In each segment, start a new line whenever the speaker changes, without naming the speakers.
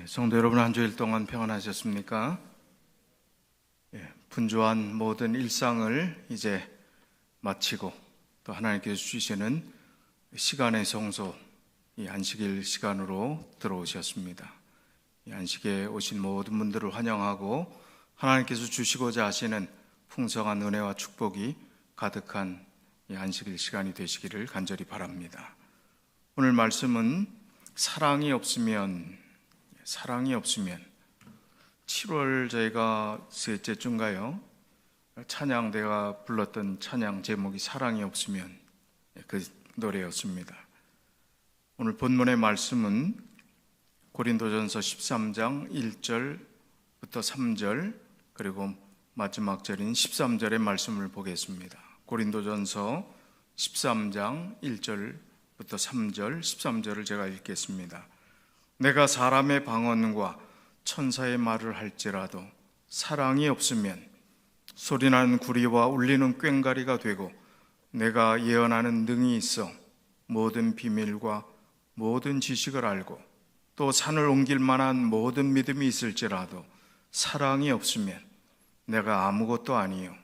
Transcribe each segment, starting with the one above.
성도 여러분, 한 주일 동안 평안하셨습니까? 분주한 모든 일상을 이제 마치고 또 하나님께서 주시는 시간의 성소, 이 안식일 시간으로 들어오셨습니다. 이 안식에 오신 모든 분들을 환영하고 하나님께서 주시고자 하시는 풍성한 은혜와 축복이 가득한 이 안식일 시간이 되시기를 간절히 바랍니다. 오늘 말씀은 사랑이 없으면 7월 저희가 셋째 주인가요? 찬양대가 불렀던 찬양 제목이 사랑이 없으면, 그 노래였습니다. 오늘 본문의 말씀은 고린도전서 13장 1절부터 3절 그리고 마지막 절인 13절의 말씀을 보겠습니다. 고린도전서 13장 1절부터 3절 13절을 제가 읽겠습니다. 내가 사람의 방언과 천사의 말을 할지라도 사랑이 없으면 소리나는 구리와 울리는 꽹과리가 되고, 내가 예언하는 능이 있어 모든 비밀과 모든 지식을 알고 또 산을 옮길 만한 모든 믿음이 있을지라도 사랑이 없으면 내가 아무것도 아니요,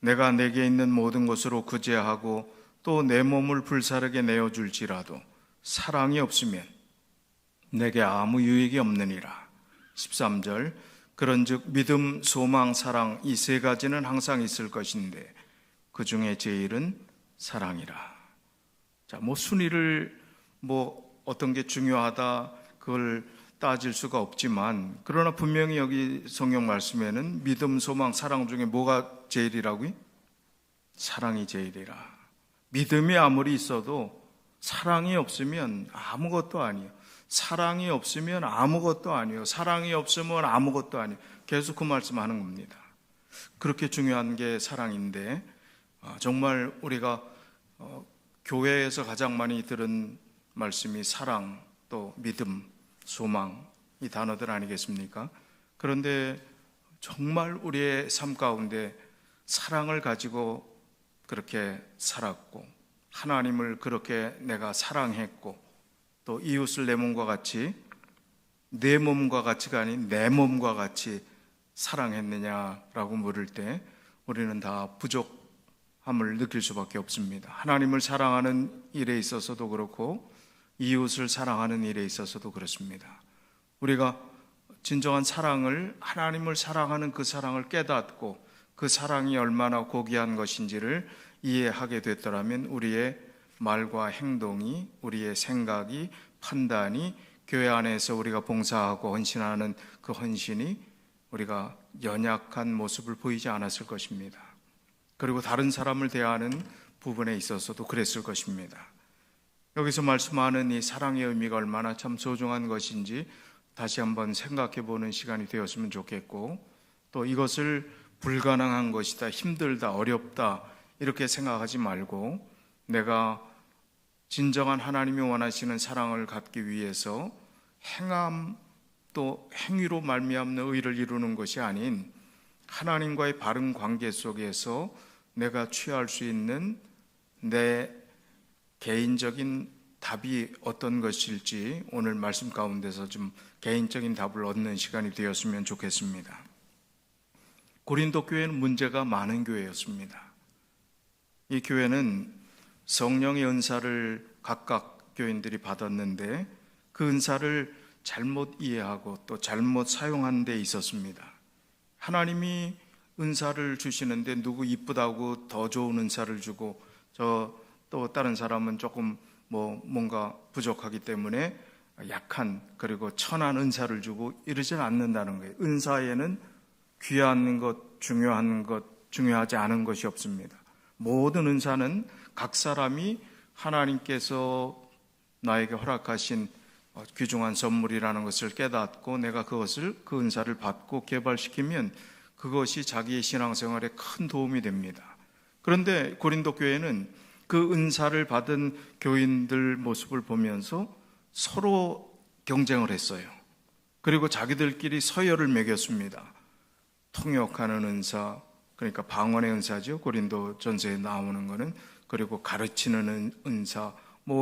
내가 내게 있는 모든 것으로 구제하고 또 내 몸을 불사르게 내어줄지라도 사랑이 없으면 내게 아무 유익이 없느니라. 13절 그런즉 믿음, 소망, 사랑 이 세 가지는 항상 있을 것인데 그 중에 제일은 사랑이라. 자, 순위를 어떤 게 중요하다 그걸 따질 수가 없지만, 그러나 분명히 여기 성경 말씀에는 믿음, 소망, 사랑 중에 뭐가 제일이라고요? 사랑이 제일이라. 믿음이 아무리 있어도 사랑이 없으면 아무것도 아니에요. 사랑이 없으면 아무것도 아니에요. 사랑이 없으면 아무것도 아니에요. 계속 그 말씀하는 겁니다. 그렇게 중요한 게 사랑인데, 정말 우리가 교회에서 가장 많이 들은 말씀이 사랑, 또 믿음, 소망, 이 단어들 아니겠습니까? 그런데 정말 우리의 삶 가운데 사랑을 가지고 그렇게 살았고, 하나님을 그렇게 내가 사랑했고, 또 이웃을 내 몸과 같이, 내 몸과 같이가 아닌 내 몸과 같이 사랑했느냐라고 물을 때 우리는 다 부족함을 느낄 수밖에 없습니다. 하나님을 사랑하는 일에 있어서도 그렇고 이웃을 사랑하는 일에 있어서도 그렇습니다. 우리가 진정한 사랑을, 하나님을 사랑하는 그 사랑을 깨닫고 그 사랑이 얼마나 고귀한 것인지를 이해하게 됐더라면 우리의 말과 행동이, 우리의 생각이, 판단이, 교회 안에서 우리가 봉사하고 헌신하는 그 헌신이 우리가 연약한 모습을 보이지 않았을 것입니다. 그리고 다른 사람을 대하는 부분에 있어서도 그랬을 것입니다. 여기서 말씀하는 이 사랑의 의미가 얼마나 참 소중한 것인지 다시 한번 생각해 보는 시간이 되었으면 좋겠고, 또 이것을 불가능한 것이다, 힘들다, 어렵다 이렇게 생각하지 말고, 내가 진정한 하나님이 원하시는 사랑을 갖기 위해서 행함, 또 행위로 말미암는 의를 이루는 것이 아닌 하나님과의 바른 관계 속에서 내가 취할 수 있는 내 개인적인 답이 어떤 것일지 오늘 말씀 가운데서 좀 개인적인 답을 얻는 시간이 되었으면 좋겠습니다. 고린도 교회는 문제가 많은 교회였습니다. 이 교회는 성령의 은사를 각각 교인들이 받았는데 그 은사를 잘못 이해하고 또 잘못 사용한 데 있었습니다. 하나님이 은사를 주시는데 누구 이쁘다고 더 좋은 은사를 주고, 또 다른 사람은 조금 뭔가 부족하기 때문에 약한, 그리고 천한 은사를 주고 이러지는 않는다는 거예요. 은사에는 귀한 것, 중요한 것, 중요하지 않은 것이 없습니다. 모든 은사는 각 사람이 하나님께서 나에게 허락하신 귀중한 선물이라는 것을 깨닫고 내가 그 은사를 받고 개발시키면 그것이 자기의 신앙생활에 큰 도움이 됩니다. 그런데 고린도 교회는 그 은사를 받은 교인들 모습을 보면서 서로 경쟁을 했어요. 그리고 자기들끼리 서열을 매겼습니다. 통역하는 은사, 그러니까 방언의 은사죠. 고린도 전서에 나오는 거는. 그리고 가르치는 은사,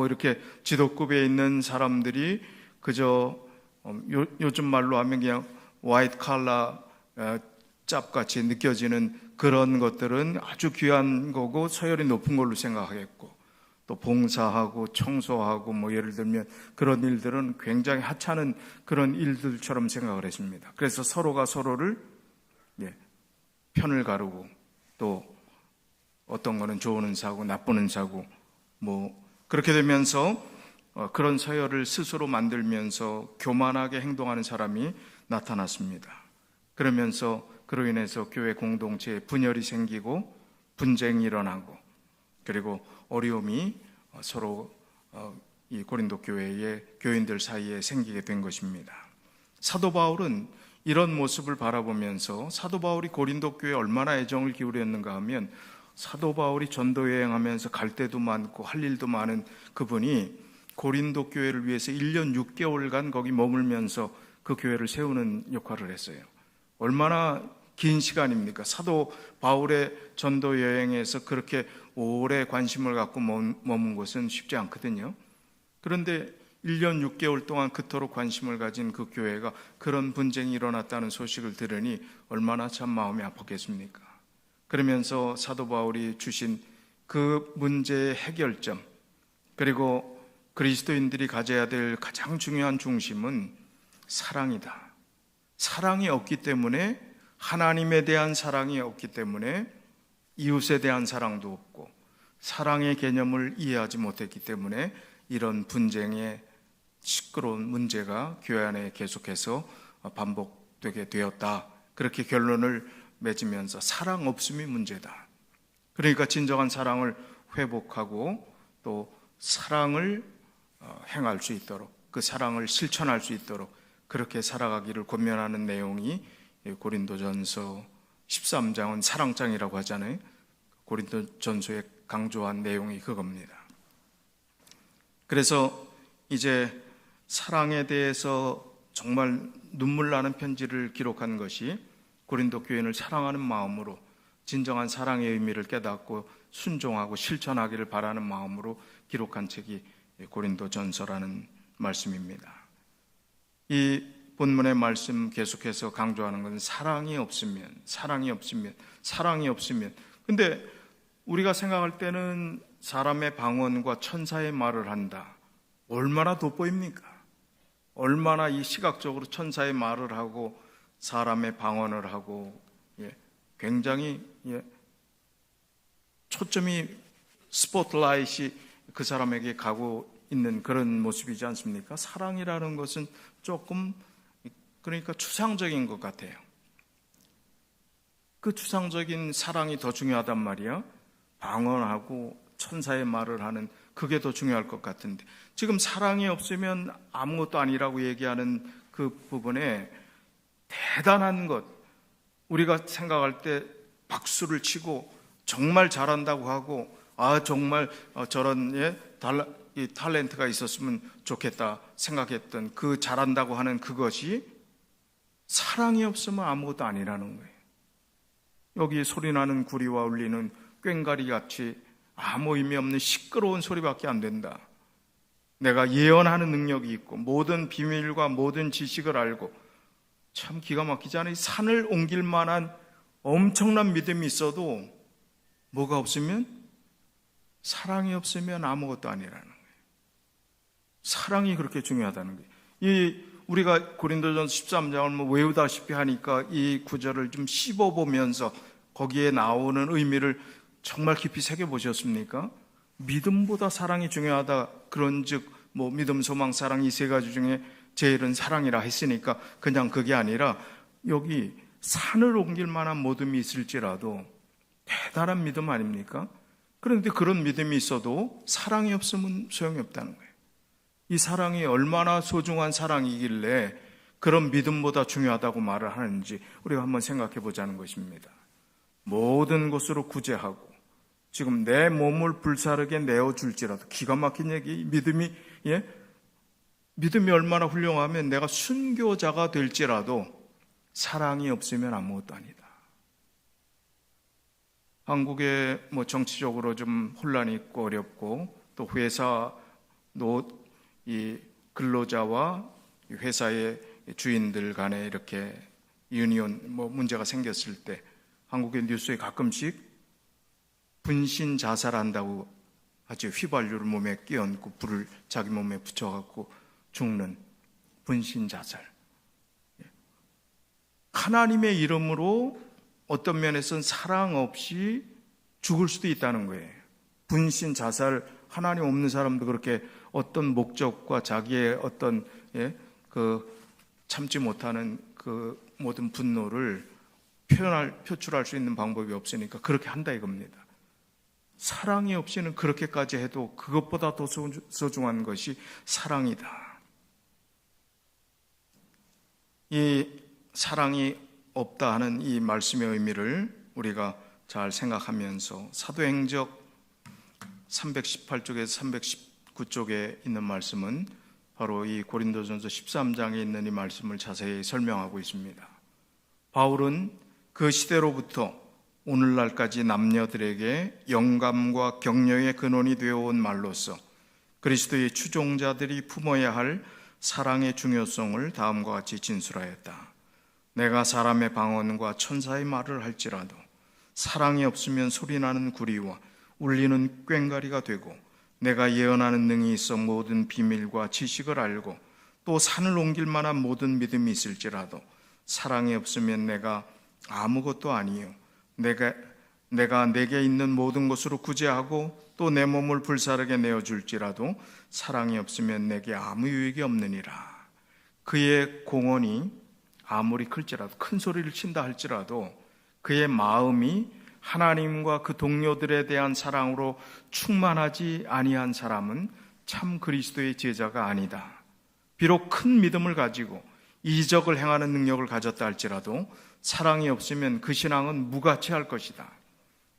이렇게 지도급에 있는 사람들이 그저 요즘 말로 하면 그냥 화이트 칼라 짭같이 느껴지는 그런 것들은 아주 귀한 거고 서열이 높은 걸로 생각하겠고, 또 봉사하고 청소하고 뭐 예를 들면 그런 일들은 굉장히 하찮은 그런 일들처럼 생각을 했습니다. 그래서 서로가 서로를 편을 가르고, 또 어떤 거는 좋은 은사고 나쁜 은사고 뭐 그렇게 되면서 그런 서열을 스스로 만들면서 교만하게 행동하는 사람이 나타났습니다. 그러면서 그로 인해서 교회 공동체에 분열이 생기고 분쟁이 일어나고, 그리고 어려움이 서로 이 고린도 교회의 교인들 사이에 생기게 된 것입니다. 사도 바울은 이런 모습을 바라보면서, 사도 바울이 고린도 교회에 얼마나 애정을 기울였는가 하면, 사도 바울이 전도 여행하면서 갈 데도 많고 할 일도 많은 그분이 고린도 교회를 위해서 1년 6개월간 거기 머물면서 그 교회를 세우는 역할을 했어요. 얼마나 긴 시간입니까? 사도 바울의 전도 여행에서 그렇게 오래 관심을 갖고 머문 것은 쉽지 않거든요. 그런데 1년 6개월 동안 그토록 관심을 가진 그 교회가 그런 분쟁이 일어났다는 소식을 들으니 얼마나 참 마음이 아팠겠습니까? 그러면서 사도 바울이 주신 그 문제의 해결점, 그리고 그리스도인들이 가져야 될 가장 중요한 중심은 사랑이다. 사랑이 없기 때문에, 하나님에 대한 사랑이 없기 때문에 이웃에 대한 사랑도 없고, 사랑의 개념을 이해하지 못했기 때문에 이런 분쟁의 시끄러운 문제가 교회 안에 계속해서 반복되게 되었다. 그렇게 결론을 맺으면서 사랑 없음이 문제다. 그러니까 진정한 사랑을 회복하고 또 사랑을 행할 수 있도록, 그 사랑을 실천할 수 있도록 그렇게 살아가기를 권면하는 내용이 고린도전서 13장은 사랑장이라고 하잖아요. 고린도전서에 강조한 내용이 그겁니다. 그래서 이제 사랑에 대해서 정말 눈물 나는 편지를 기록한 것이, 고린도 교인을 사랑하는 마음으로 진정한 사랑의 의미를 깨닫고 순종하고 실천하기를 바라는 마음으로 기록한 책이 고린도전서라는 말씀입니다. 이 본문의 말씀 계속해서 강조하는 것은 사랑이 없으면. 근데 우리가 생각할 때는 사람의 방언과 천사의 말을 한다. 얼마나 돋보입니까? 얼마나 이 시각적으로 천사의 말을 하고 사람의 방언을 하고 굉장히 초점이, 스포트라이트이 그 사람에게 가고 있는 그런 모습이지 않습니까? 사랑이라는 것은 조금, 그러니까 추상적인 것 같아요. 그 추상적인 사랑이 더 중요하단 말이야. 방언하고 천사의 말을 하는 그게 더 중요할 것 같은데, 지금 사랑이 없으면 아무것도 아니라고 얘기하는 그 부분에 대단한 것, 우리가 생각할 때 박수를 치고 정말 잘한다고 하고, 정말 저런 이 탤런트가 있었으면 좋겠다 생각했던 그 잘한다고 하는 그것이 사랑이 없으면 아무것도 아니라는 거예요. 여기 소리나는 구리와 울리는 꽹과리 같이 아무 의미 없는 시끄러운 소리밖에 안 된다. 내가 예언하는 능력이 있고 모든 비밀과 모든 지식을 알고, 참 기가 막히잖아요. 산을 옮길 만한 엄청난 믿음이 있어도 뭐가 없으면, 사랑이 없으면 아무것도 아니라는 거예요. 사랑이 그렇게 중요하다는 거예요. 우리가 고린도전서 13장을 뭐 외우다시피 하니까 이 구절을 좀 씹어보면서 거기에 나오는 의미를 정말 깊이 새겨보셨습니까? 믿음보다 사랑이 중요하다. 그런즉 뭐 믿음, 소망, 사랑 이 세 가지 중에 제일은 사랑이라 했으니까 그냥 그게 아니라, 여기 산을 옮길 만한 모둠이 있을지라도 대단한 믿음 아닙니까? 그런데 그런 믿음이 있어도 사랑이 없으면 소용이 없다는 거예요. 이 사랑이 얼마나 소중한 사랑이길래 그런 믿음보다 중요하다고 말을 하는지 우리가 한번 생각해 보자는 것입니다. 모든 것으로 구제하고 지금 내 몸을 불사르게 내어줄지라도, 기가 막힌 얘기, 믿음이 얼마나 훌륭하면 내가 순교자가 될지라도 사랑이 없으면 아무것도 아니다. 한국에 뭐 정치적으로 좀 혼란이 있고 어렵고, 또 회사 이 근로자와 회사의 주인들 간에 이렇게 유니온 문제가 생겼을 때 한국의 뉴스에 가끔씩 분신 자살한다고 하죠. 휘발유를 몸에 끼얹고 불을 자기 몸에 붙여갖고 죽는 분신 자살. 하나님의 이름으로 어떤 면에서는 사랑 없이 죽을 수도 있다는 거예요. 분신 자살, 하나님 없는 사람도 그렇게 어떤 목적과 자기의 어떤 참지 못하는 그 모든 분노를 표출할 수 있는 방법이 없으니까 그렇게 한다 이겁니다. 사랑이 없이는 그렇게까지 해도 그것보다 더 소중한 것이 사랑이다. 이 사랑이 없다 하는 이 말씀의 의미를 우리가 잘 생각하면서 사도행적 318쪽에서 319쪽에 있는 말씀은 바로 이 고린도전서 13장에 있는 이 말씀을 자세히 설명하고 있습니다. 바울은 그 시대로부터 오늘날까지 남녀들에게 영감과 격려의 근원이 되어온 말로서 그리스도의 추종자들이 품어야 할 사랑의 중요성을 다음과 같이 진술하였다. 내가 사람의 방언과 천사의 말을 할지라도 사랑이 없으면 소리나는 구리와 울리는 꽹과리가 되고 내가 예언하는 능이 있어 모든 비밀과 지식을 알고 또 산을 옮길 만한 모든 믿음이 있을지라도 사랑이 없으면 내가 아무것도 아니요 내가 내게 있는 모든 것으로 구제하고 또 내 몸을 불사르게 내어줄지라도 사랑이 없으면 내게 아무 유익이 없느니라. 그의 공언이 아무리 클지라도 큰 소리를 친다 할지라도 그의 마음이 하나님과 그 동료들에 대한 사랑으로 충만하지 아니한 사람은 참 그리스도의 제자가 아니다. 비록 큰 믿음을 가지고 이적을 행하는 능력을 가졌다 할지라도 사랑이 없으면 그 신앙은 무가치할 것이다.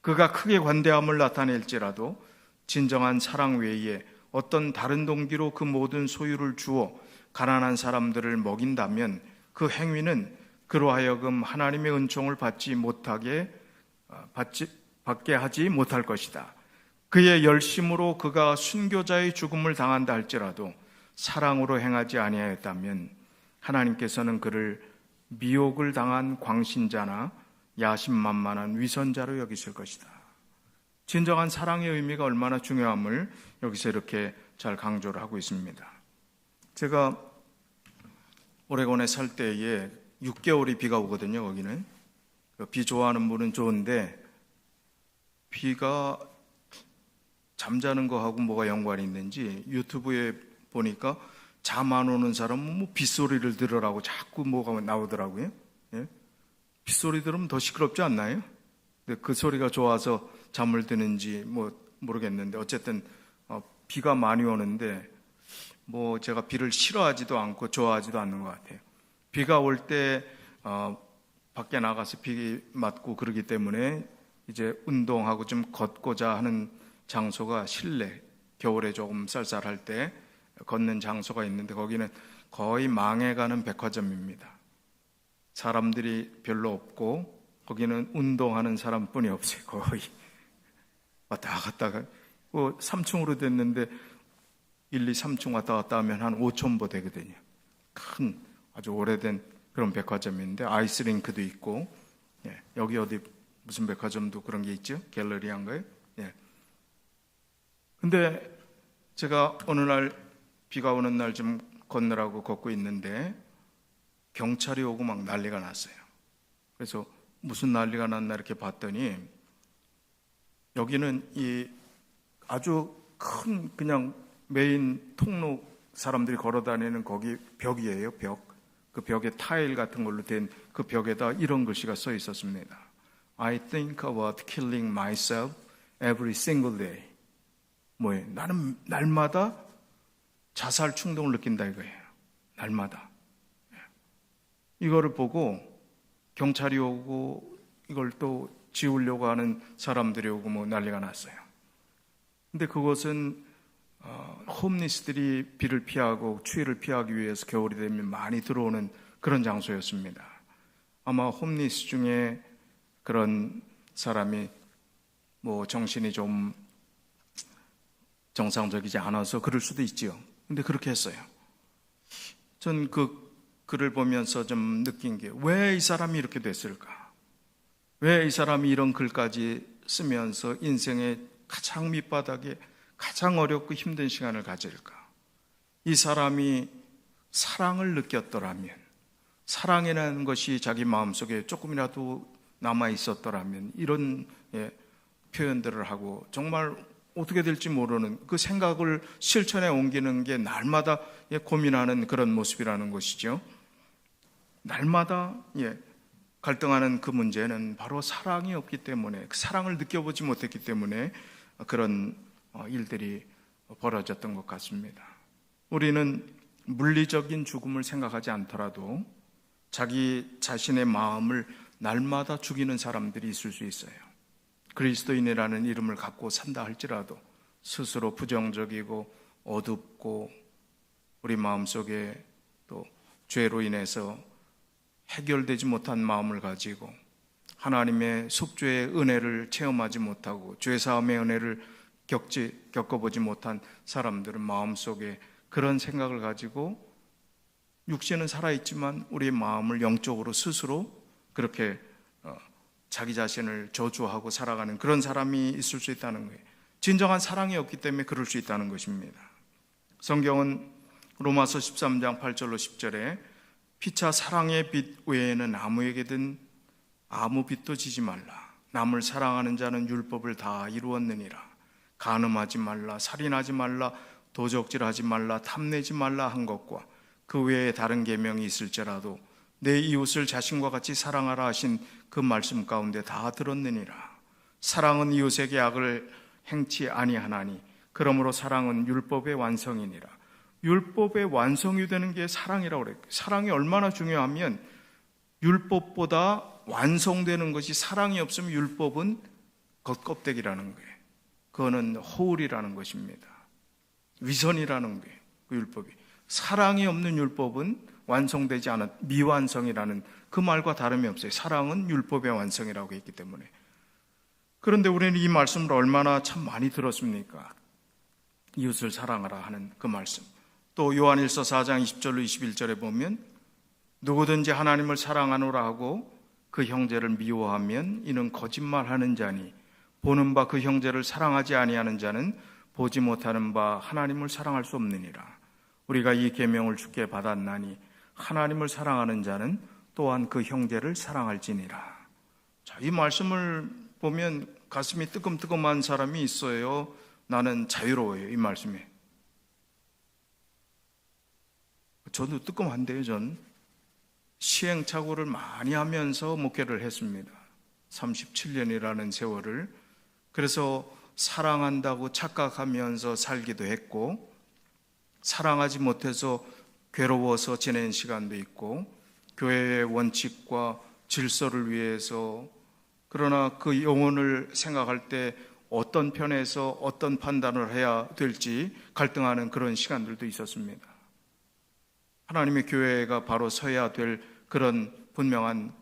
그가 크게 관대함을 나타낼지라도 진정한 사랑 외에 어떤 다른 동기로 그 모든 소유를 주어 가난한 사람들을 먹인다면 그 행위는 그로 하여금 하나님의 은총을 받게 하지 못할 것이다. 그의 열심으로 그가 순교자의 죽음을 당한다 할지라도 사랑으로 행하지 아니하였다면 하나님께서는 그를 미혹을 당한 광신자나 야심만만한 위선자로 여기실 것이다. 진정한 사랑의 의미가 얼마나 중요함을 여기서 이렇게 잘 강조를 하고 있습니다. 제가 오레곤에 살 때에 6개월이 비가 오거든요. 거기는 비 좋아하는 분은 좋은데 비가 잠자는 거하고 뭐가 연관이 있는지 유튜브에 보니까 잠 안 오는 사람은 뭐 빗소리를 들으라고 자꾸 뭐가 나오더라고요. 예? 빗소리 들으면 더 시끄럽지 않나요? 근데 그 소리가 좋아서 잠을 드는지 모르겠는데 어쨌든 비가 많이 오는데 제가 비를 싫어하지도 않고 좋아하지도 않는 것 같아요. 비가 올 때 밖에 나가서 비 맞고 그러기 때문에 이제 운동하고 좀 걷고자 하는 장소가 실내, 겨울에 조금 쌀쌀할 때 걷는 장소가 있는데 거기는 거의 망해가는 백화점입니다. 사람들이 별로 없고 거기는 운동하는 사람뿐이 없어요. 거의 왔다 갔다가 3층으로 됐는데 1, 2, 3층 왔다 갔다 하면 한 5,000보 되거든요. 큰 아주 오래된 그런 백화점인데 아이스링크도 있고 여기 어디 무슨 백화점도 그런 게 있죠? 갤러리안가요? 근데 제가 어느 날 비가 오는 날 좀 걷느라고 걷고 있는데 경찰이 오고 막 난리가 났어요. 그래서 무슨 난리가 났나 이렇게 봤더니 여기는 이 아주 큰 그냥 메인 통로 사람들이 걸어다니는 거기 벽이에요. 그 벽에 타일 같은 걸로 된 그 벽에다 이런 글씨가 써 있었습니다. I think about killing myself every single day. 뭐예요? 나는 날마다 자살 충동을 느낀다 이거예요. 날마다. 이거를 보고 경찰이 오고 이걸 또 지우려고 하는 사람들이 오고 난리가 났어요. 근데 그것은 홈리스들이 비를 피하고 추위를 피하기 위해서 겨울이 되면 많이 들어오는 그런 장소였습니다. 아마 홈리스 중에 그런 사람이 정신이 좀 정상적이지 않아서 그럴 수도 있지요. 근데 그렇게 했어요. 전 그 글을 보면서 좀 느낀 게, 왜 이 사람이 이렇게 됐을까? 왜 이 사람이 이런 글까지 쓰면서 인생의 가장 밑바닥에 가장 어렵고 힘든 시간을 가질까? 이 사람이 사랑을 느꼈더라면, 사랑이라는 것이 자기 마음속에 조금이라도 남아 있었더라면, 이런 표현들을 하고 정말 어떻게 될지 모르는 그 생각을 실천에 옮기는 게 날마다 고민하는 그런 모습이라는 것이죠. 날마다 갈등하는 그 문제는 바로 사랑이 없기 때문에, 그 사랑을 느껴보지 못했기 때문에 그런 일들이 벌어졌던 것 같습니다. 우리는 물리적인 죽음을 생각하지 않더라도 자기 자신의 마음을 날마다 죽이는 사람들이 있을 수 있어요. 그리스도인이라는 이름을 갖고 산다 할지라도 스스로 부정적이고 어둡고 우리 마음속에 또 죄로 인해서 해결되지 못한 마음을 가지고 하나님의 속죄의 은혜를 체험하지 못하고 죄사함의 은혜를 겪어보지 못한 사람들은 마음속에 그런 생각을 가지고 육신은 살아있지만 우리의 마음을 영적으로 스스로 그렇게 자기 자신을 저주하고 살아가는 그런 사람이 있을 수 있다는 거예요. 진정한 사랑이 없기 때문에 그럴 수 있다는 것입니다. 성경은 로마서 13장 8절로 10절에 피차 사랑의 빛 외에는 아무에게든 아무 빛도 지지 말라. 남을 사랑하는 자는 율법을 다 이루었느니라. 간음하지 말라, 살인하지 말라, 도적질하지 말라, 탐내지 말라 한 것과 그 외에 다른 계명이 있을지라도 내 이웃을 자신과 같이 사랑하라 하신 그 말씀 가운데 다 들었느니라. 사랑은 이웃에게 악을 행치 아니하나니 그러므로 사랑은 율법의 완성이니라. 율법의 완성이 되는 게 사랑이라고 그래요. 사랑이 얼마나 중요하면 율법보다 완성되는 것이, 사랑이 없으면 율법은 겉껍데기라는 거예요. 그거는 허울이라는 것입니다. 위선이라는 거예요. 그 율법이. 사랑이 없는 율법은 완성되지 않은 미완성이라는 그 말과 다름이 없어요. 사랑은 율법의 완성이라고 했기 때문에. 그런데 우리는 이 말씀을 얼마나 참 많이 들었습니까? 이웃을 사랑하라 하는 그 말씀. 또 요한일서 4장 20절로 21절에 보면 누구든지 하나님을 사랑하노라 하고 그 형제를 미워하면 이는 거짓말하는 자니 보는 바 그 형제를 사랑하지 아니하는 자는 보지 못하는 바 하나님을 사랑할 수 없느니라. 우리가 이 계명을 주께 받았나니 하나님을 사랑하는 자는 또한 그 형제를 사랑할지니라. 자, 이 말씀을 보면 가슴이 뜨끔뜨끔한 사람이 있어요. 나는 자유로워요. 이 말씀에. 저도 뜨끔한데요. 전 시행착오를 많이 하면서 목회를 했습니다. 37년이라는 세월을. 그래서 사랑한다고 착각하면서 살기도 했고, 사랑하지 못해서 괴로워서 지낸 시간도 있고, 교회의 원칙과 질서를 위해서, 그러나 그 영혼을 생각할 때 어떤 편에서 어떤 판단을 해야 될지 갈등하는 그런 시간들도 있었습니다. 하나님의 교회가 바로 서야 될 그런 분명한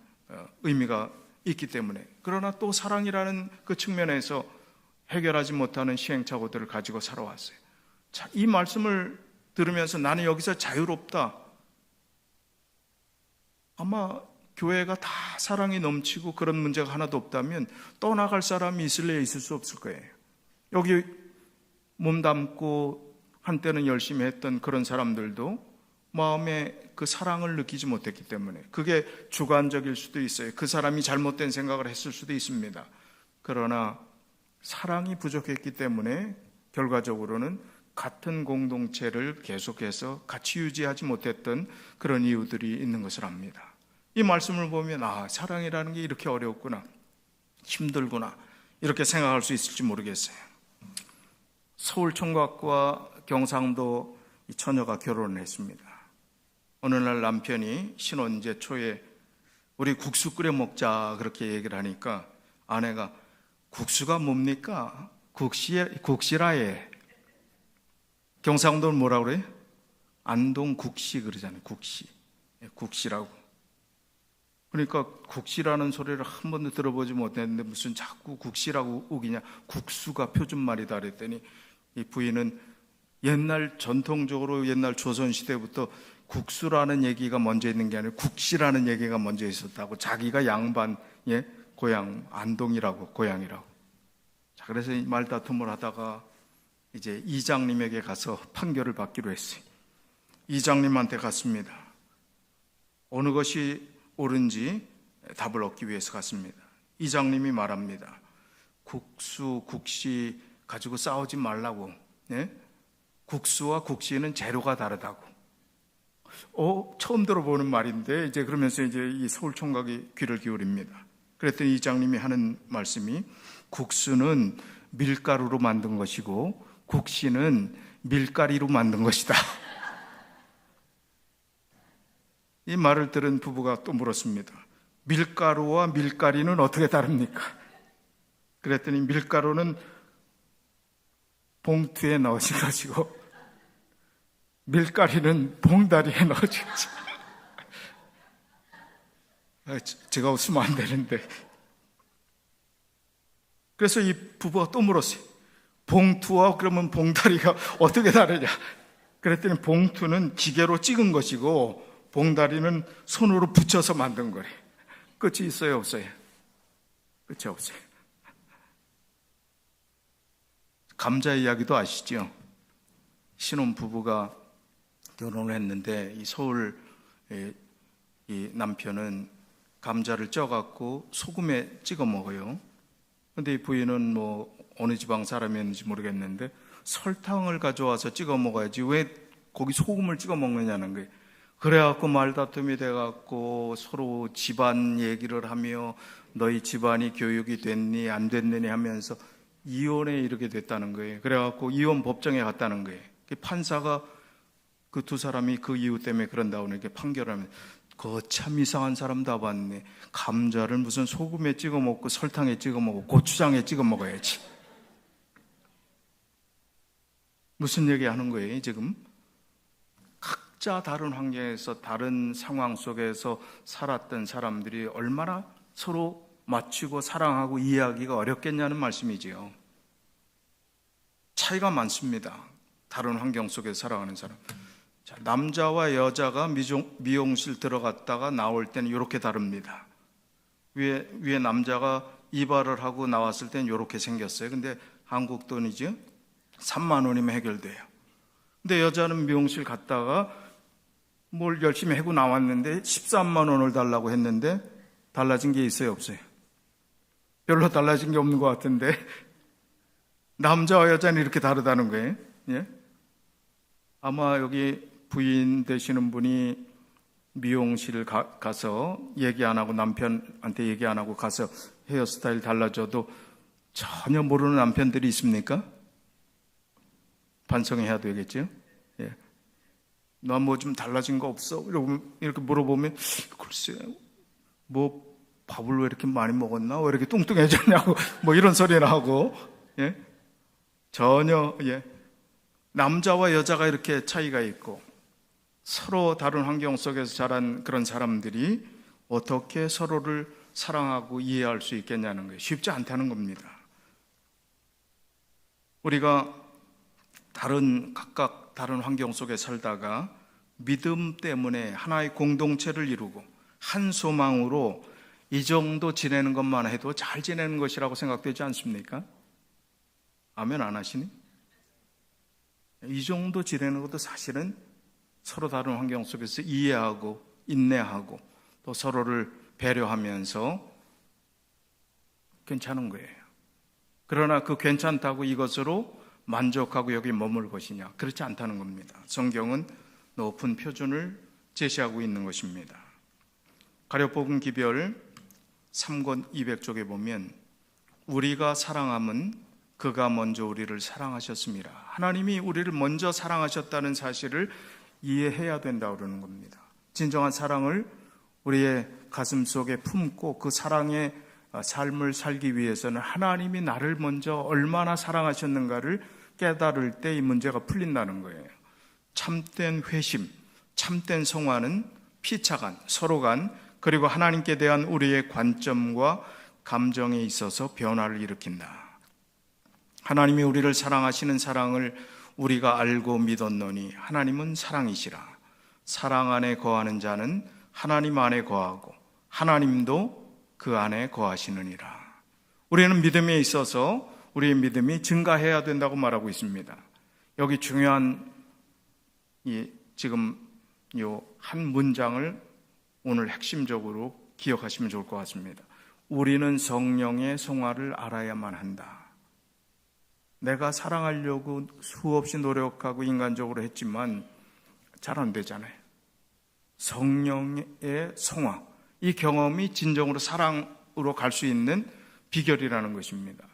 의미가 있기 때문에. 그러나 또 사랑이라는 그 측면에서 해결하지 못하는 시행착오들을 가지고 살아왔어요. 자, 이 말씀을 들으면서 나는 여기서 자유롭다. 아마 교회가 다 사랑이 넘치고 그런 문제가 하나도 없다면 떠나갈 사람이 있을래 있을 수 없을 거예요. 여기 몸담고 한때는 열심히 했던 그런 사람들도 마음에 그 사랑을 느끼지 못했기 때문에, 그게 주관적일 수도 있어요. 그 사람이 잘못된 생각을 했을 수도 있습니다. 그러나 사랑이 부족했기 때문에 결과적으로는 같은 공동체를 계속해서 같이 유지하지 못했던 그런 이유들이 있는 것을 압니다. 이 말씀을 보면 사랑이라는 게 이렇게 어렵구나, 힘들구나, 이렇게 생각할 수 있을지 모르겠어요. 서울총각과 경상도 이 처녀가 결혼을 했습니다. 어느 날 남편이 신혼제 초에 우리 국수 끓여 먹자 그렇게 얘기를 하니까 아내가 국수가 뭡니까? 국시라에. 경상도는 뭐라고 그래요? 안동국시 그러잖아요. 국시라고. 그러니까 국시라는 소리를 한 번도 들어보지 못했는데 무슨 자꾸 국시라고 우기냐, 국수가 표준말이다 그랬더니 이 부인은 옛날 전통적으로 옛날 조선시대부터 국수라는 얘기가 먼저 있는 게 아니라 국시라는 얘기가 먼저 있었다고. 자기가 양반, 고향, 안동이라고, 고향이라고. 자, 그래서 이 말다툼을 하다가 이제 이장님에게 가서 판결을 받기로 했어요. 이장님한테 갔습니다. 어느 것이 옳은지 답을 얻기 위해서 갔습니다. 이장님이 말합니다. 국수, 국시 가지고 싸우지 말라고. 국수와 국시는 재료가 다르다고. 처음 들어보는 말인데, 이제 그러면서 이제 이 서울총각이 귀를 기울입니다. 그랬더니 이장님이 하는 말씀이, 국수는 밀가루로 만든 것이고 국시는 밀가리로 만든 것이다. 이 말을 들은 부부가 또 물었습니다. 밀가루와 밀가리는 어떻게 다릅니까? 그랬더니 밀가루는 봉투에 넣어진 것이고 밀가리는 봉다리에 넣어진 것이고. 제가 웃으면 안 되는데. 그래서 이 부부가 또 물었어요. 봉투와 그러면 봉다리가 어떻게 다르냐? 그랬더니 봉투는 기계로 찍은 것이고 봉다리는 손으로 붙여서 만든 거래. 끝이 있어요, 없어요? 끝이 없어요. 감자 이야기도 아시죠? 신혼 부부가 결혼을 했는데 이 서울 이 남편은 감자를 쪄갖고 소금에 찍어 먹어요. 근데 이 부인은 뭐 어느 지방 사람이었는지 모르겠는데 설탕을 가져와서 찍어 먹어야지 왜 거기 소금을 찍어 먹느냐는 거예요. 그래갖고 말다툼이 돼갖고 서로 집안 얘기를 하며 너희 집안이 교육이 됐니 안 됐느니 하면서 이혼에 이르게 됐다는 거예요. 그래갖고 이혼 법정에 갔다는 거예요. 판사가 그 두 사람이 그 이유 때문에 그런다고 이렇게 판결하면 참 이상한 사람 다 봤네. 감자를 무슨 소금에 찍어 먹고 설탕에 찍어 먹고 고추장에 찍어 먹어야지. 무슨 얘기 하는 거예요 지금? 각자 다른 환경에서 다른 상황 속에서 살았던 사람들이 얼마나 서로 맞추고 사랑하고 이해하기가 어렵겠냐는 말씀이지요. 차이가 많습니다. 다른 환경 속에서 살아가는 사람. 자, 남자와 여자가 미용실 들어갔다가 나올 때는 이렇게 다릅니다. 위에 남자가 이발을 하고 나왔을 때는 이렇게 생겼어요. 근데 한국 돈이죠. 3만 원이면 해결돼요. 근데 여자는 미용실 갔다가 뭘 열심히 하고 나왔는데 13만 원을 달라고 했는데 달라진 게 있어요, 없어요? 별로 달라진 게 없는 것 같은데 남자와 여자는 이렇게 다르다는 거예요. 예? 아마 여기 부인 되시는 분이 미용실 가서 얘기 안 하고 남편한테 얘기 안 하고 가서 헤어스타일 달라져도 전혀 모르는 남편들이 있습니까? 반성해야 되겠죠? 예. 너 뭐 좀 달라진 거 없어? 이렇게 물어보면 글쎄 뭐 밥을 왜 이렇게 많이 먹었나? 왜 이렇게 뚱뚱해졌냐고 뭐 이런 소리나 하고. 예? 전혀 남자와 여자가 이렇게 차이가 있고 서로 다른 환경 속에서 자란 그런 사람들이 어떻게 서로를 사랑하고 이해할 수 있겠냐는 거예요. 쉽지 않다는 겁니다. 우리가 각각 다른 환경 속에 살다가 믿음 때문에 하나의 공동체를 이루고 한 소망으로 이 정도 지내는 것만 해도 잘 지내는 것이라고 생각되지 않습니까? 아멘 안 하시니? 이 정도 지내는 것도 사실은 서로 다른 환경 속에서 이해하고 인내하고 또 서로를 배려하면서 괜찮은 거예요. 그러나 그 괜찮다고 이것으로 만족하고 여기 머물 것이냐? 그렇지 않다는 겁니다. 성경은 높은 표준을 제시하고 있는 것입니다. 가룟복음 기별 3권 200쪽에 보면 우리가 사랑함은 그가 먼저 우리를 사랑하셨습니다. 하나님이 우리를 먼저 사랑하셨다는 사실을 이해해야 된다고 그러는 겁니다. 진정한 사랑을 우리의 가슴 속에 품고 그 사랑의 삶을 살기 위해서는 하나님이 나를 먼저 얼마나 사랑하셨는가를 깨달을 때 이 문제가 풀린다는 거예요. 참된 회심, 참된 성화는 피차 서로 간 그리고 하나님께 대한 우리의 관점과 감정에 있어서 변화를 일으킨다. 하나님이 우리를 사랑하시는 사랑을 우리가 알고 믿었노니 하나님은 사랑이시라. 사랑 안에 거하는 자는 하나님 안에 거하고 하나님도 그 안에 거하시느니라. 우리는 믿음에 있어서 우리의 믿음이 증가해야 된다고 말하고 있습니다. 여기 중요한 지금 요 한 문장을 오늘 핵심적으로 기억하시면 좋을 것 같습니다. 우리는 성령의 성화를 알아야만 한다. 내가 사랑하려고 수없이 노력하고 인간적으로 했지만 잘 안 되잖아요. 성령의 성화, 이 경험이 진정으로 사랑으로 갈 수 있는 비결이라는 것입니다.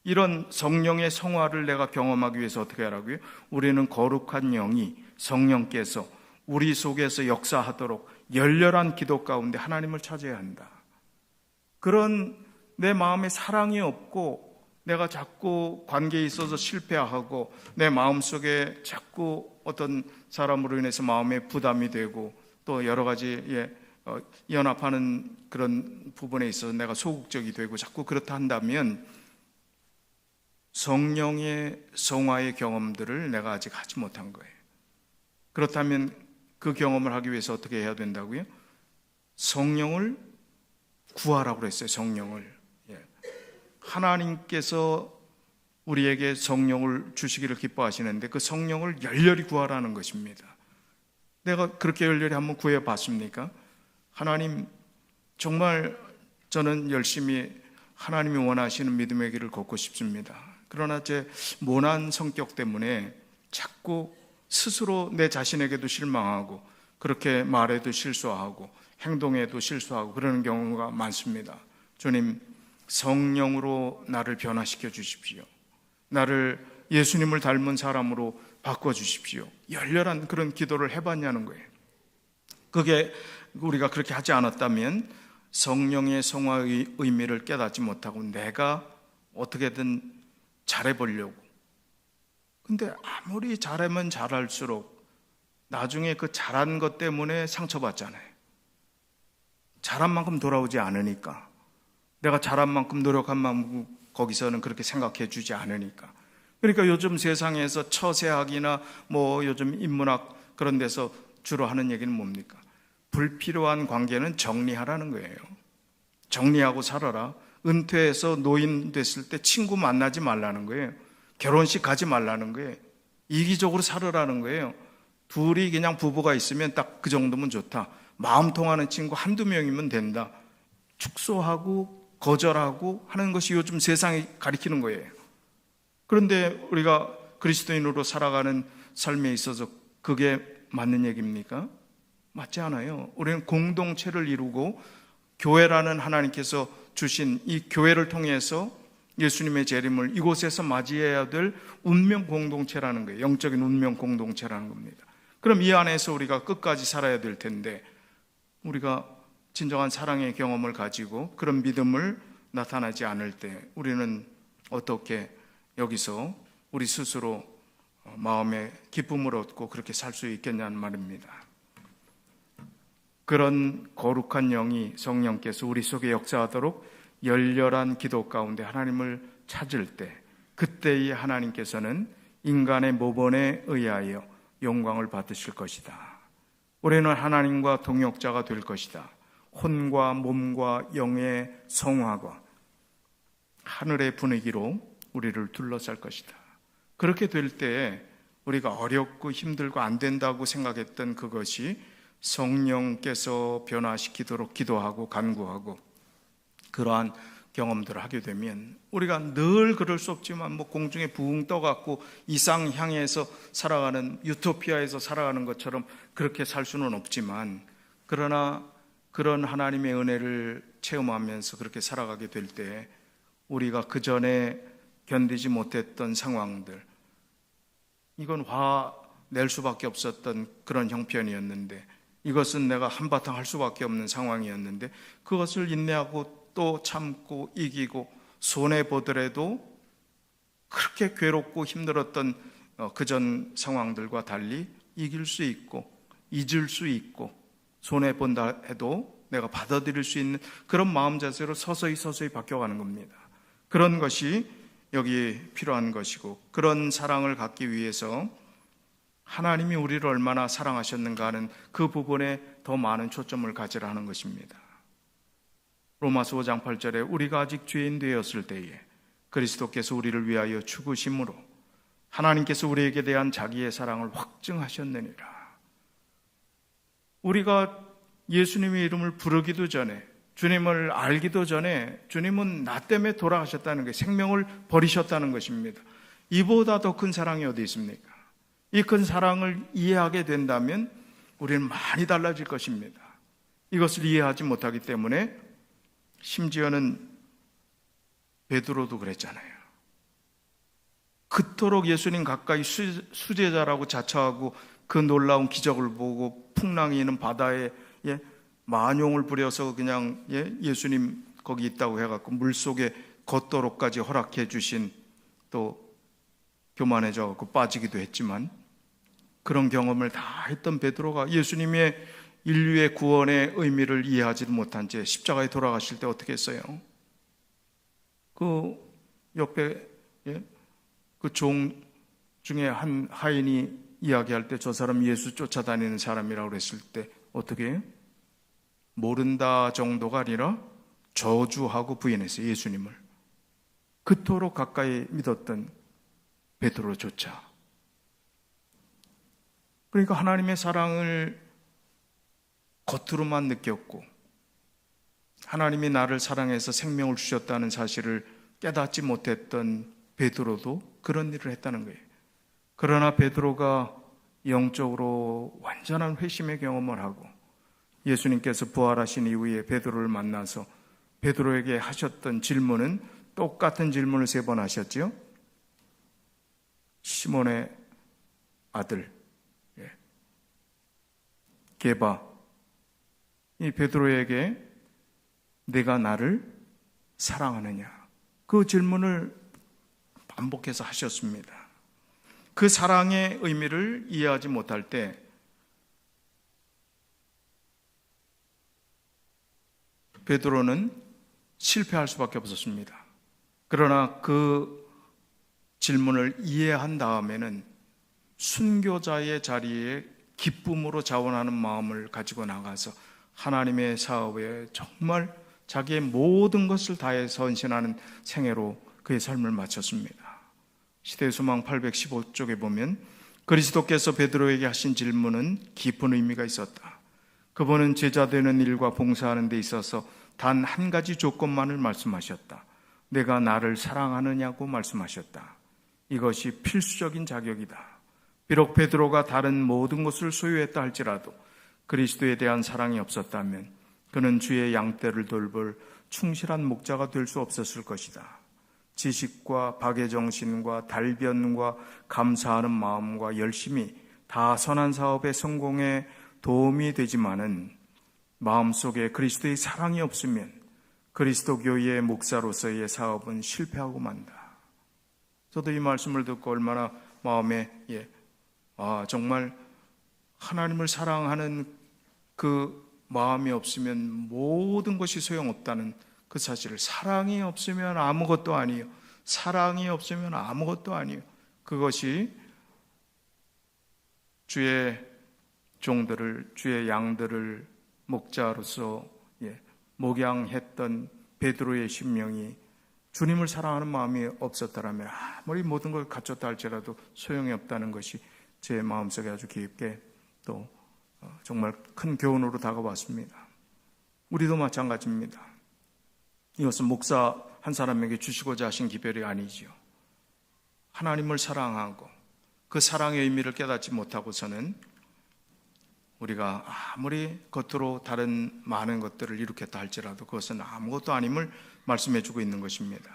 이런 성령의 성화를 내가 경험하기 위해서 어떻게 하라고요? 우리는 거룩한 영이 성령께서 우리 속에서 역사하도록 열렬한 기도 가운데 하나님을 찾아야 한다. 그런 내 마음에 사랑이 없고 내가 자꾸 관계에 있어서 실패하고 내 마음속에 자꾸 어떤 사람으로 인해서 마음에 부담이 되고 또 여러 가지 연합하는 그런 부분에 있어서 내가 소극적이 되고 자꾸 그렇다 한다면 성령의 성화의 경험들을 내가 아직 하지 못한 거예요. 그렇다면 그 경험을 하기 위해서 어떻게 해야 된다고요? 성령을 구하라고 그랬어요. 성령을. 하나님께서 우리에게 성령을 주시기를 기뻐하시는데 그 성령을 열렬히 구하라는 것입니다. 내가 그렇게 열렬히 한번 구해 봤습니까? 하나님, 정말 저는 열심히 하나님이 원하시는 믿음의 길을 걷고 싶습니다. 그러나 제 모난 성격 때문에 자꾸 스스로 내 자신에게도 실망하고 그렇게 말에도 실수하고 행동에도 실수하고 그러는 경우가 많습니다. 주님, 성령으로 나를 변화시켜 주십시오. 나를 예수님을 닮은 사람으로 바꿔주십시오. 열렬한 그런 기도를 해봤냐는 거예요. 그게 우리가 그렇게 하지 않았다면 성령의 성화의 의미를 깨닫지 못하고 내가 어떻게든 잘해보려고. 근데 아무리 잘하면 잘할수록 나중에 그 잘한 것 때문에 상처받잖아요. 잘한 만큼 돌아오지 않으니까. 내가 잘한 만큼 노력한 만큼 거기서는 그렇게 생각해 주지 않으니까. 그러니까 요즘 세상에서 처세학이나 요즘 인문학 그런 데서 주로 하는 얘기는 뭡니까? 불필요한 관계는 정리하라는 거예요. 정리하고 살아라. 은퇴해서 노인 됐을 때 친구 만나지 말라는 거예요. 결혼식 가지 말라는 거예요. 이기적으로 살으라는 거예요. 둘이 그냥 부부가 있으면 딱 그 정도면 좋다. 마음 통하는 친구 한두 명이면 된다. 축소하고 거절하고 하는 것이 요즘 세상이 가리키는 거예요. 그런데 우리가 그리스도인으로 살아가는 삶에 있어서 그게 맞는 얘기입니까? 맞지 않아요. 우리는 공동체를 이루고 교회라는 하나님께서 주신 이 교회를 통해서 예수님의 재림을 이곳에서 맞이해야 될 운명 공동체라는 거예요. 영적인 운명 공동체라는 겁니다. 그럼 이 안에서 우리가 끝까지 살아야 될 텐데 우리가 진정한 사랑의 경험을 가지고 그런 믿음을 나타나지 않을 때 우리는 어떻게 여기서 우리 스스로 마음에 기쁨을 얻고 그렇게 살 수 있겠냐는 말입니다. 그런 거룩한 영이 성령께서 우리 속에 역사하도록 열렬한 기도 가운데 하나님을 찾을 때 그때의 하나님께서는 인간의 모본에 의하여 영광을 받으실 것이다. 우리는 하나님과 동역자가 될 것이다. 혼과 몸과 영의 성화가 하늘의 분위기로 우리를 둘러쌀 것이다. 그렇게 될 때 우리가 어렵고 힘들고 안 된다고 생각했던 그것이 성령께서 변화시키도록 기도하고 간구하고 그러한 경험들을 하게 되면 우리가 늘 그럴 수 없지만 공중에 붕 떠갖고 이상 향해서 살아가는 유토피아에서 살아가는 것처럼 그렇게 살 수는 없지만 그러나 그런 하나님의 은혜를 체험하면서 그렇게 살아가게 될 때 우리가 그 전에 견디지 못했던 상황들, 이건 화 낼 수밖에 없었던 그런 형편이었는데 이것은 내가 한바탕 할 수밖에 없는 상황이었는데 그것을 인내하고 또 참고 이기고 손해보더라도 그렇게 괴롭고 힘들었던 그전 상황들과 달리 이길 수 있고 잊을 수 있고 손해본다 해도 내가 받아들일 수 있는 그런 마음 자세로 서서히 바뀌어가는 겁니다. 그런 것이 여기 필요한 것이고, 그런 사랑을 갖기 위해서 하나님이 우리를 얼마나 사랑하셨는가 하는 그 부분에 더 많은 초점을 가지라 하는 것입니다. 로마서 5장 8절에 우리가 아직 죄인 되었을 때에 그리스도께서 우리를 위하여 죽으심으로 하나님께서 우리에게 대한 자기의 사랑을 확증하셨느니라. 우리가 예수님의 이름을 부르기도 전에, 주님을 알기도 전에 주님은 나 때문에 돌아가셨다는 게, 생명을 버리셨다는 것입니다. 이보다 더 큰 사랑이 어디 있습니까? 이 큰 사랑을 이해하게 된다면 우리는 많이 달라질 것입니다. 이것을 이해하지 못하기 때문에 심지어는 베드로도 그랬잖아요. 그토록 예수님 가까이 수제자라고 자처하고 그 놀라운 기적을 보고 풍랑이 있는 바다에 만용을 부려서 그냥 예수님 거기 있다고 해갖고 물속에 걷도록까지 허락해 주신, 또 교만해져 빠지기도 했지만 그런 경험을 다 했던 베드로가 예수님의 인류의 구원의 의미를 이해하지 못한 채 십자가에 돌아가실 때 어떻게 했어요? 그 옆에 그 종 중에 한 하인이 이야기할 때 저 사람 예수 쫓아다니는 사람이라고 그랬을 때 어떻게 해요? 모른다 정도가 아니라 저주하고 부인했어요, 예수님을. 그토록 가까이 믿었던 베드로조차. 그러니까 하나님의 사랑을 겉으로만 느꼈고 하나님이 나를 사랑해서 생명을 주셨다는 사실을 깨닫지 못했던 베드로도 그런 일을 했다는 거예요. 그러나 베드로가 영적으로 완전한 회심의 경험을 하고 예수님께서 부활하신 이후에 베드로를 만나서 베드로에게 하셨던 질문은 똑같은 질문을 3번 하셨죠. 시몬의 아들 게바, 이 베드로에게 내가 나를 사랑하느냐, 그 질문을 반복해서 하셨습니다. 그 사랑의 의미를 이해하지 못할 때 베드로는 실패할 수밖에 없었습니다. 그러나 그 질문을 이해한 다음에는 순교자의 자리에 기쁨으로 자원하는 마음을 가지고 나가서 하나님의 사업에 정말 자기의 모든 것을 다해 헌신하는 생애로 그의 삶을 마쳤습니다. 시대소망 815쪽에 보면 그리스도께서 베드로에게 하신 질문은 깊은 의미가 있었다. 그분은 제자 되는 일과 봉사하는 데 있어서 단 한 가지 조건만을 말씀하셨다. 내가 나를 사랑하느냐고 말씀하셨다. 이것이 필수적인 자격이다. 비록 베드로가 다른 모든 것을 소유했다 할지라도 그리스도에 대한 사랑이 없었다면 그는 주의 양떼를 돌볼 충실한 목자가 될 수 없었을 것이다. 지식과 박의 정신과 달변과 감사하는 마음과 열심이 다 선한 사업의 성공에 도움이 되지만은 마음속에 그리스도의 사랑이 없으면 그리스도 교회의 목사로서의 사업은 실패하고 만다. 저도 이 말씀을 듣고 얼마나 마음에 정말 하나님을 사랑하는 그 마음이 없으면 모든 것이 소용없다는 그 사실을, 사랑이 없으면 아무것도 아니에요. 사랑이 없으면 아무것도 아니에요. 그것이 주의 종들을, 주의 양들을 목자로서 목양했던 베드로의 심령이 주님을 사랑하는 마음이 없었다라면 아무리 모든 걸 갖췄다 할지라도 소용이 없다는 것이 제 마음속에 아주 깊게 또 정말 큰 교훈으로 다가왔습니다. 우리도 마찬가지입니다. 이것은 목사 한 사람에게 주시고자 하신 기별이 아니지요. 하나님을 사랑하고 그 사랑의 의미를 깨닫지 못하고서는 우리가 아무리 겉으로 다른 많은 것들을 이룩했다 할지라도 그것은 아무것도 아님을 말씀해주고 있는 것입니다.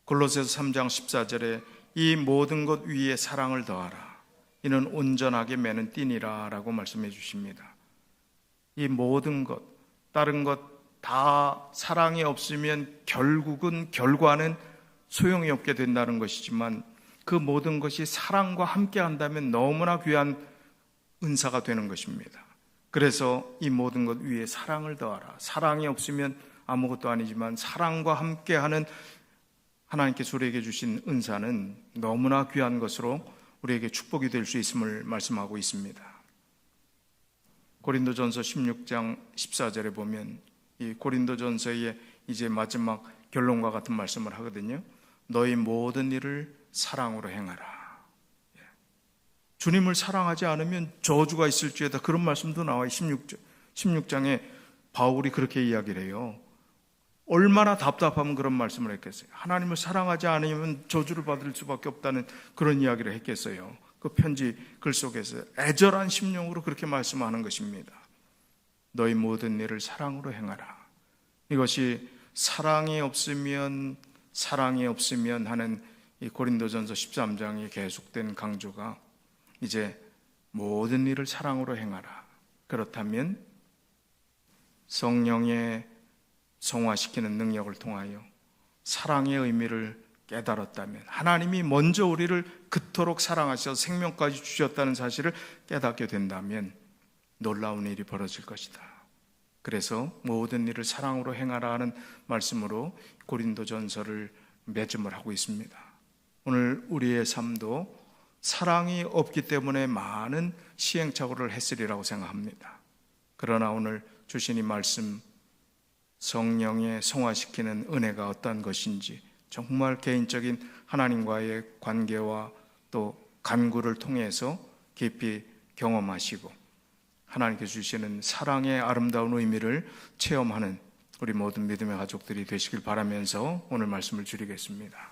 골로새서 3장 14절에 이 모든 것 위에 사랑을 더하라. 이는 온전하게 매는 띠니라 라고 말씀해 주십니다. 이 모든 것, 다른 것 다 사랑이 없으면 결과는 소용이 없게 된다는 것이지만 그 모든 것이 사랑과 함께 한다면 너무나 귀한 은사가 되는 것입니다. 그래서 이 모든 것 위에 사랑을 더하라. 사랑이 없으면 아무것도 아니지만 사랑과 함께하는 하나님께서 우리에게 주신 은사는 너무나 귀한 것으로 우리에게 축복이 될 수 있음을 말씀하고 있습니다. 고린도전서 16장 14절에 보면 이 고린도전서의 이제 마지막 결론과 같은 말씀을 하거든요. 너희 모든 일을 사랑으로 행하라. 주님을 사랑하지 않으면 저주가 있을지어다, 그런 말씀도 나와요. 16장에 바울이 그렇게 이야기를 해요. 얼마나 답답하면 그런 말씀을 했겠어요. 하나님을 사랑하지 않으면 저주를 받을 수밖에 없다는 그런 이야기를 했겠어요. 그 편지 글 속에서 애절한 심령으로 그렇게 말씀하는 것입니다. 너희 모든 일을 사랑으로 행하라. 이것이 사랑이 없으면 하는 이 고린도전서 13장의 계속된 강조가 이제 모든 일을 사랑으로 행하라. 그렇다면 성령의 성화시키는 능력을 통하여 사랑의 의미를 깨달았다면, 하나님이 먼저 우리를 그토록 사랑하셔서 생명까지 주셨다는 사실을 깨닫게 된다면 놀라운 일이 벌어질 것이다. 그래서 모든 일을 사랑으로 행하라 하는 말씀으로 고린도전서를 맺음을 하고 있습니다. 오늘 우리의 삶도 사랑이 없기 때문에 많은 시행착오를 했으리라고 생각합니다. 그러나 오늘 주신 이 말씀, 성령의 성화시키는 은혜가 어떠한 것인지 정말 개인적인 하나님과의 관계와 또 간구를 통해서 깊이 경험하시고 하나님께서 주시는 사랑의 아름다운 의미를 체험하는 우리 모든 믿음의 가족들이 되시길 바라면서 오늘 말씀을 줄이겠습니다.